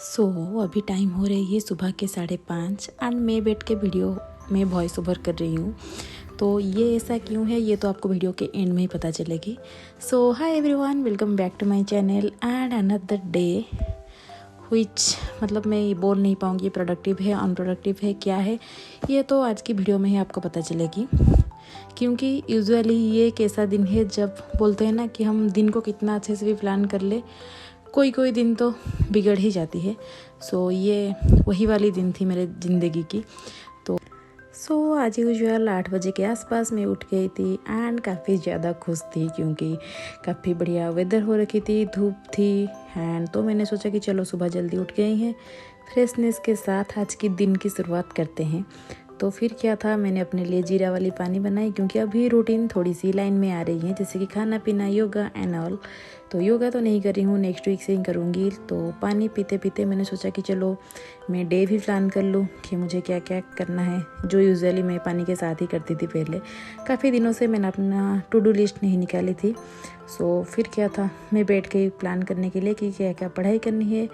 अभी टाइम हो रही है सुबह के 5:30 एंड मैं बैठ के वीडियो में वॉइस ओवर कर रही हूँ। तो ये ऐसा क्यों है ये तो आपको वीडियो के एंड में ही पता चलेगी। Hi everyone, welcome back to my channel and another day which मतलब मैं ये बोल नहीं पाऊँगी प्रोडक्टिव है अनप्रोडक्टिव है क्या है, ये तो आज की वीडियो में ही आपको पता चलेगी। क्योंकि यूजुअली ये एक ऐसा दिन है जब बोलते हैं ना कि हम दिन को कितना अच्छे से भी प्लान कर ले, कोई कोई दिन तो बिगड़ ही जाती है। ये वही वाली दिन थी मेरे ज़िंदगी की। आज यूजुअल 8 बजे के आसपास मैं उठ गई थी एंड काफ़ी ज़्यादा खुश थी क्योंकि काफ़ी बढ़िया वेदर हो रखी थी, धूप थी एंड तो मैंने सोचा कि चलो सुबह जल्दी उठ गई हैं, फ्रेशनेस के साथ आज के दिन की शुरुआत करते हैं। तो फिर क्या था, मैंने अपने लिए जीरा वाली पानी बनाई क्योंकि अभी रूटीन थोड़ी सी लाइन में आ रही है, जैसे कि खाना पीना, योगा एंड ऑल। तो योगा तो नहीं कर रही हूँ, नेक्स्ट वीक से ही करूँगी। तो पानी पीते पीते मैंने सोचा कि चलो मैं डे भी प्लान कर लूँ कि मुझे क्या क्या करना है, जो यूजुअली मैं पानी के साथ ही करती थी पहले। काफ़ी दिनों से मैंने अपना टू डू लिस्ट नहीं निकाली थी। फिर क्या था, मैं बैठ के प्लान करने के लिए कि क्या क्या पढ़ाई करनी है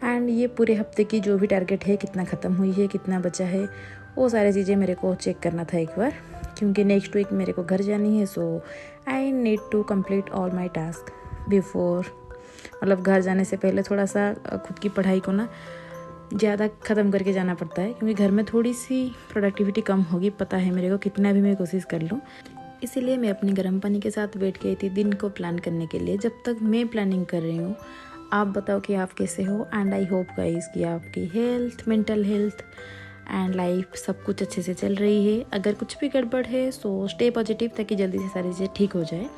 एंड ये पूरे हफ्ते की जो भी टारगेट है, कितना ख़त्म हुई है, कितना बचा है, वो सारी चीज़ें मेरे को चेक करना था एक बार, क्योंकि नेक्स्ट वीक मेरे को घर जानी है। I need to complete all my task before, मतलब घर जाने से पहले थोड़ा सा खुद की पढ़ाई को ना ज़्यादा ख़त्म करके जाना पड़ता है, क्योंकि घर में थोड़ी सी प्रोडक्टिविटी कम होगी, पता है मेरे को, कितना भी मैं कोशिश कर लूँ। इसीलिए मैं अपने गर्म पानी के साथ बैठ गई थी दिन को प्लान करने के लिए। जब तक मैं प्लानिंग कर रही हूँ, आप बताओ कि आप कैसे हो एंड आई होप गाइस कि आपकी health, mental health and life सब कुछ अच्छे से चल रही है। अगर कुछ भी गड़बड़ है स्टे पॉजिटिव, ताकि जल्दी से सारी चीज़ें ठीक हो जाए,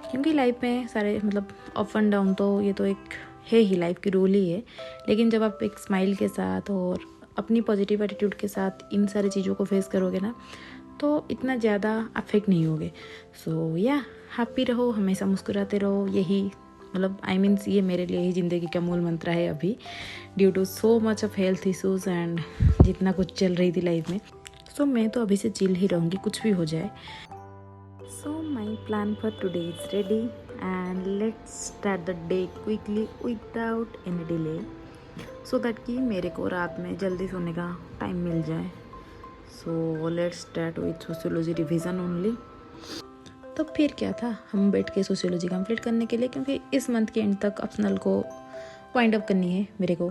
क्योंकि लाइफ में सारे मतलब अप एंड डाउन तो ये तो एक है ही, लाइफ की रूल ही है। लेकिन जब आप एक स्माइल के साथ और अपनी पॉजिटिव एटीट्यूड के साथ इन सारी चीज़ों को फेस करोगे ना, तो इतना ज़्यादा अफेक्ट नहीं होगे। हैप्पी रहो, हमेशा मुस्कुराते रहो, यही मतलब मीन्स ये मेरे लिए ही ज़िंदगी का मूल मंत्र है अभी, due to so much of health issues and जितना कुछ चल रही थी लाइफ में। मैं तो अभी से चिल ही रहूँगी, कुछ भी हो जाए। My plan for today is ready and let's start the day quickly without any delay, so that कि मेरे को रात में जल्दी सोने का टाइम मिल जाए। Let's start with sociology revision only. तो फिर क्या था, हम बैठ के सोशियोलॉजी कंप्लीट करने के लिए, क्योंकि इस मंथ के एंड तक ऑप्शनल को वाइंड अप करनी है मेरे को।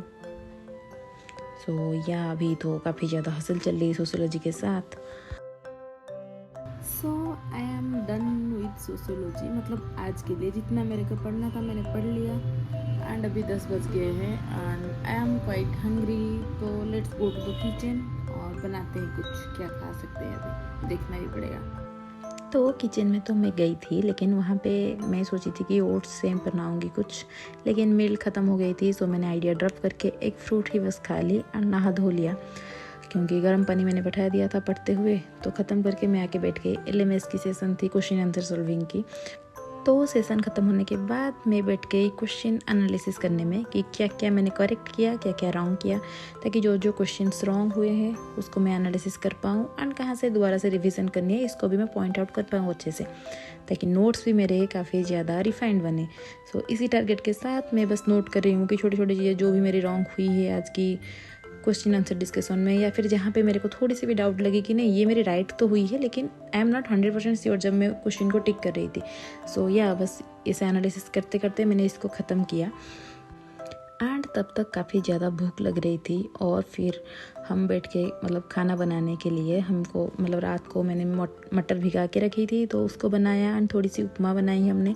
अभी तो काफ़ी ज़्यादा हसल चल रही है सोशियोलॉजी के साथ। I am done with sociology, मतलब आज के लिए जितना मेरे को पढ़ना था मैंने पढ़ लिया एंड अभी 10 बज गए हैं and I am quite hungry. तो let's go to the kitchen और बनाते हैं कुछ, क्या खा सकते हैं अभी देखना ही पड़ेगा। तो किचन में तो मैं गई थी, लेकिन वहाँ पे मैं सोची थी कि ओट्स सेम बनाऊँगी कुछ, लेकिन मिल्क ख़त्म हो गई थी। मैंने आइडिया ड्रॉप करके एक फ्रूट ही बस खा ली और नहा धो लिया, क्योंकि गर्म पानी मैंने बैठा दिया था पढ़ते हुए। तो ख़त्म करके मैं आके बैठ गई। LMS की सेशन थी, क्वेश्चन आंसर सॉल्विंग की। तो सेशन ख़त्म होने के बाद मैं बैठ गई क्वेश्चन एनालिसिस करने में कि क्या क्या मैंने करेक्ट किया, क्या क्या रॉन्ग किया, ताकि जो जो क्वेश्चंस रॉन्ग हुए हैं उसको मैं एनालिसिस कर पाऊँ एंड कहाँ से दोबारा से रिवीजन करनी है इसको भी मैं पॉइंट आउट कर पाऊँ अच्छे से, ताकि नोट्स भी मेरे काफ़ी ज़्यादा रिफाइंड बने। इसी टारगेट के साथ मैं बस नोट कर रही हूँ कि छोटी छोटी चीज़ें जो भी मेरी रॉन्ग हुई है आज की क्वेश्चन आंसर डिस्कशन में, या फिर जहाँ पे मेरे को थोड़ी सी भी डाउट लगी कि नहीं ये मेरी राइट तो हुई है, लेकिन आई एम नॉट 100% श्योर जब मैं क्वेश्चन को टिक कर रही थी। बस इसे एनालिसिस करते करते मैंने इसको ख़त्म किया एंड तब तक काफ़ी ज़्यादा भूख लग रही थी। और फिर हम बैठ के मतलब खाना बनाने के लिए हमको, मतलब रात को मैंने मटर भिगा के रखी थी तो उसको बनाया एंड थोड़ी सी उपमा बनाई हमने।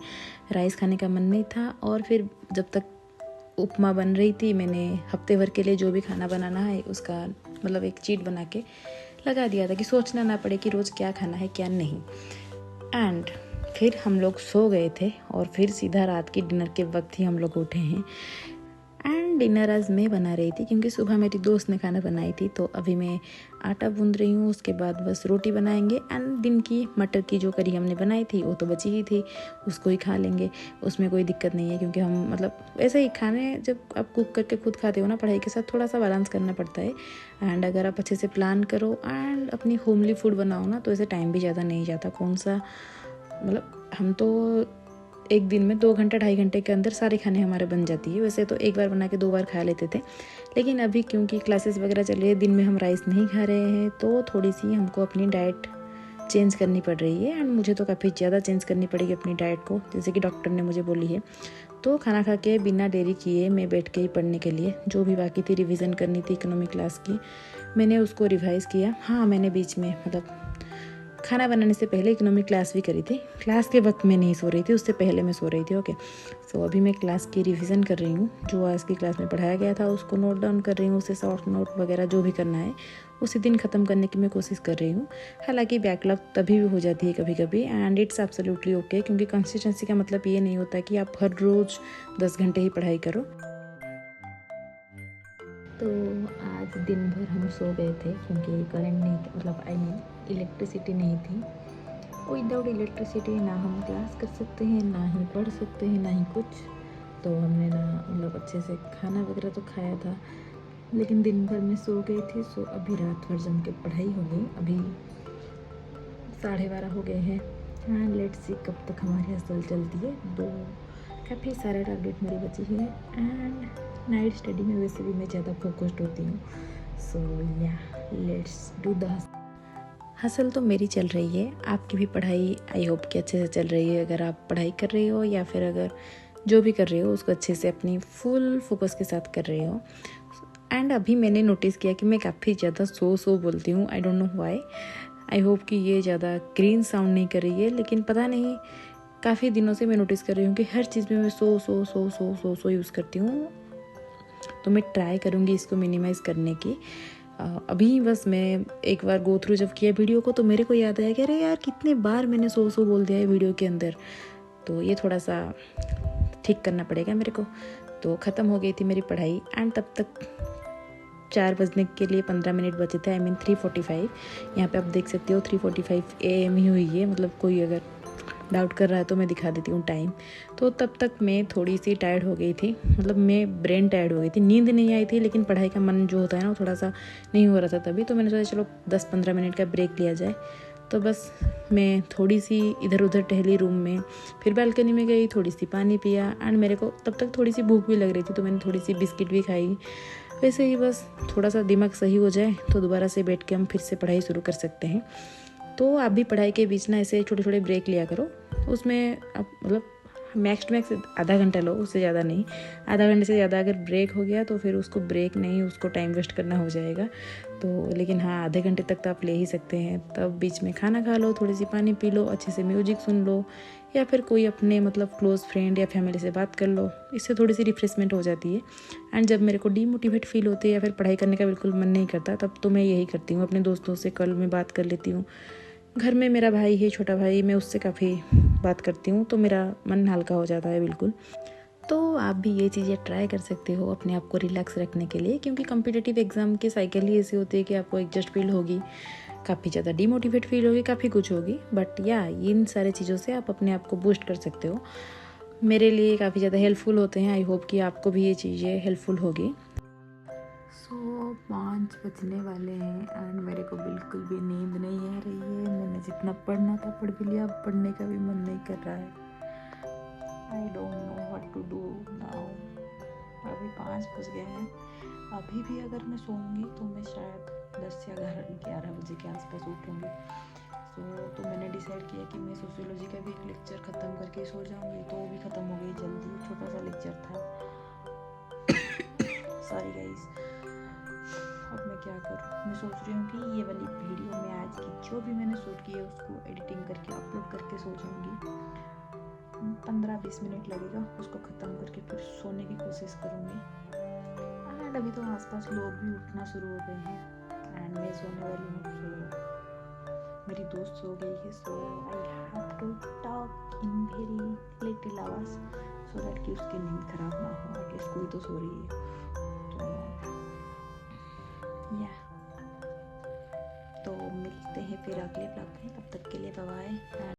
राइस खाने का मन नहीं था, और फिर जब तक उपमा बन रही थी मैंने हफ्ते भर के लिए जो भी खाना बनाना है उसका मतलब एक चीट बना के लगा दिया था कि सोचना ना पड़े कि रोज़ क्या खाना है क्या नहीं। एंड फिर हम लोग सो गए थे और फिर सीधा रात की डिनर के वक्त ही हम लोग उठे हैं। एंड डिनर आज मैं बना रही थी, क्योंकि सुबह मेरी दोस्त ने खाना बनाई थी। तो अभी मैं आटा गूंद रही हूँ, उसके बाद बस रोटी बनाएंगे एंड दिन की मटर की जो करी हमने बनाई थी वो तो बची ही थी, उसको ही खा लेंगे। उसमें कोई दिक्कत नहीं है, क्योंकि हम मतलब ऐसे ही खाने जब आप कुक करके खुद खाते हो ना, पढ़ाई के साथ थोड़ा सा बैलेंस करना पड़ता है। एंड अगर आप अच्छे से प्लान करो एंड अपनी होमली फूड बनाओ ना, तो ऐसे टाइम भी ज़्यादा नहीं जाता। कौन सा मतलब हम तो एक दिन में 2 घंटा 2.5 घंटे के अंदर सारे खाने हमारे बन जाती है। वैसे तो एक बार बना के 2 बार खा लेते थे, लेकिन अभी क्योंकि क्लासेस वगैरह चल रही है, दिन में हम राइस नहीं खा रहे हैं, तो थोड़ी सी हमको अपनी डाइट चेंज करनी पड़ रही है। एंड मुझे तो काफ़ी ज़्यादा चेंज करनी पड़ेगी अपनी डाइट को, जैसे कि डॉक्टर ने मुझे बोली है। तो खाना खा के बिना देरी किए मैं बैठ के ही पढ़ने के लिए, जो भी बाकी थी रिवीजन करनी थी इकोनॉमिक क्लास की, मैंने उसको रिवाइज़ किया। हाँ, मैंने बीच में मतलब खाना बनाने से पहले इकोनॉमिक क्लास भी करी थी। क्लास के वक्त मैं नहीं सो रही थी, उससे पहले मैं सो रही थी। ओके, सो अभी मैं क्लास की रिवीजन कर रही हूँ, जो आज की क्लास में पढ़ाया गया था उसको नोट डाउन कर रही हूँ। उससे शॉर्ट नोट वगैरह जो भी करना है उसी दिन ख़त्म करने की मैं कोशिश कर रही हूँ। हालांकि बैकलॉग तभी भी हो जाती है कभी कभी, एंड इट्स एब्सोल्युटली ओके, क्योंकि कंसिस्टेंसी का मतलब ये नहीं होता कि आप हर रोज़ 10 घंटे ही पढ़ाई करो। तो आज दिन भर हम सो गए थे क्योंकि करंट नहीं, मतलब आई मीन इलेक्ट्रिसिटी नहीं थी। विदाउट इलेक्ट्रिसिटी ना हम क्लास कर सकते हैं, ना ही पढ़ सकते हैं, ना ही कुछ। तो हमने ना मतलब अच्छे से खाना वगैरह तो खाया था, लेकिन दिन भर में सो गई थी। सो अभी रात भर जम के पढ़ाई हो गई। अभी 12:30 हो गए हैं एंड लेट्स सी कब तक हमारी हसल चलती है। काफ़ी सारे टारगेट मेरे बचे हैं एंड नाइट स्टडी में वैसे भी मैं ज़्यादा फोकस्ड होती हूँ। सो या लेट्स डू द हसल। तो मेरी चल रही है, आपकी भी पढ़ाई आई होप कि अच्छे से चल रही है। अगर आप पढ़ाई कर रही हो या फिर अगर जो भी कर रहे हो उसको अच्छे से अपनी फुल फोकस के साथ कर रहे हो। एंड अभी मैंने नोटिस किया कि मैं काफ़ी ज़्यादा सो बोलती हूँ। आई don't know why. I hope कि ये ज़्यादा क्रीन साउंड नहीं कर रही है, लेकिन पता नहीं, काफ़ी दिनों से मैं नोटिस कर रही हूँ कि हर चीज़ में मैं सो यूज़ करती हूँ। तो मैं ट्राई करूँगी इसको मिनिमाइज़ करने की। अभी बस मैं एक बार गो थ्रू जब किया वीडियो को, तो मेरे को याद आया कि अरे यार कितने बार मैंने सो बोल दिया है वीडियो के अंदर। तो ये थोड़ा सा ठीक करना पड़ेगा मेरे को। तो ख़त्म हो गई थी मेरी पढ़ाई एंड तब तक 4 बजने के लिए 15 मिनट बचे थे। I mean 3:45। यहाँ पे आप देख सकते हो 3:45 AM ही हुई है। मतलब कोई अगर डाउट कर रहा है तो मैं दिखा देती हूँ टाइम। तो तब तक मैं थोड़ी सी टायर्ड हो गई थी, मतलब मैं ब्रेन टायर्ड हो गई थी। नींद नहीं आई थी, लेकिन पढ़ाई का मन जो होता है ना वो थोड़ा सा नहीं हो रहा था तभी। तो मैंने सोचा चलो 10-15 मिनट का ब्रेक लिया जाए। तो बस मैं थोड़ी सी इधर उधर टहली रूम में, फिर बालकनी में गई, थोड़ी सी पानी पिया एंड मेरे को तब तक थोड़ी सी भूख भी लग रही थी, तो मैंने थोड़ी सी बिस्किट भी खाई। वैसे ही बस थोड़ा सा दिमाग सही हो जाए तो दोबारा से बैठ के हम फिर से पढ़ाई शुरू कर सकते हैं। तो आप भी पढ़ाई के बीच ना ऐसे छोटे छोटे ब्रेक लिया करो। उसमें आप मतलब मैक्स टू मैक्स आधा घंटा लो, उससे ज़्यादा नहीं। आधा घंटे से ज़्यादा अगर ब्रेक हो गया तो फिर उसको ब्रेक नहीं, उसको टाइम वेस्ट करना हो जाएगा। तो लेकिन हाँ, आधे घंटे तक तो आप ले ही सकते हैं। तब बीच में खाना खा लो, थोड़ी सी पानी पी लो, अच्छे से म्यूजिक सुन लो, या फिर कोई अपने मतलब क्लोज़ फ्रेंड या फैमिली से बात कर लो। इससे थोड़ी सी रिफ्रेशमेंट हो जाती है। एंड जब मेरे को डीमोटिवेट फील होती है या फिर पढ़ाई करने का बिल्कुल मन नहीं करता, तब तो मैं यही करती हूँ, अपने दोस्तों से कल मैं बात कर लेती हूँ। घर में मेरा भाई है, छोटा भाई, मैं उससे काफ़ी बात करती हूँ, तो मेरा मन हल्का हो जाता है बिल्कुल। तो आप भी ये चीज़ें ट्राई कर सकते हो अपने आप को रिलैक्स रखने के लिए, क्योंकि कॉम्पिटिटिव एग्ज़ाम की साइकिल ही ऐसी होती है कि आपको एडजस्ट फील होगी, काफ़ी ज़्यादा डीमोटिवेट फील होगी, काफ़ी कुछ होगी। बट या इन सारे चीज़ों से आप अपने आप को बूस्ट कर सकते हो। मेरे लिए काफ़ी ज़्यादा हेल्पफुल होते हैं। आई होप कि आपको भी ये चीज़ें हेल्पफुल होगी। 5 बजने वाले हैं एंड मेरे को बिल्कुल भी नींद नहीं आ रही है। मैंने जितना पढ़ना था पढ़ भी लिया, अब पढ़ने का भी मन नहीं कर रहा है। I don't know what to do now. अभी 5 बज गए हैं। अभी भी अगर मैं सोऊंगी तो मैं शायद 10 या 11 बजे के आसपास उठूंगी। तो मैंने डिसाइड किया कि मैं सोशियोलॉजी का भी एक लेक्चर ख़त्म करके सो जाऊंगी। तो वो भी ख़त्म हो गई जल्दी, छोटा सा लेक्चर था। Sorry guys. अब मैं क्या करूँ, मैं सोच रही हूँ कि ये वाली वीडियो में आज की जो भी मैंने शूट की है उसको एडिटिंग करके अपलोड करके सो जाऊँगी। 15-20 मिनट लगेगा, उसको ख़त्म करके फिर सोने की कोशिश करूँगी। एंड अभी तो आसपास लोग भी उठना शुरू हो गए हैं एंड मैं सोने वाली हूँ। सो मेरी दोस्त सो गई है, so I have to talk in very little आवाज़ सो दैट कि उसकी नींद खराब ना हो। एटलीस्ट कोई तो सो रही है। तो मिलते हैं फिर अगले ब्लॉग में, तब तक के लिए बाय बाय।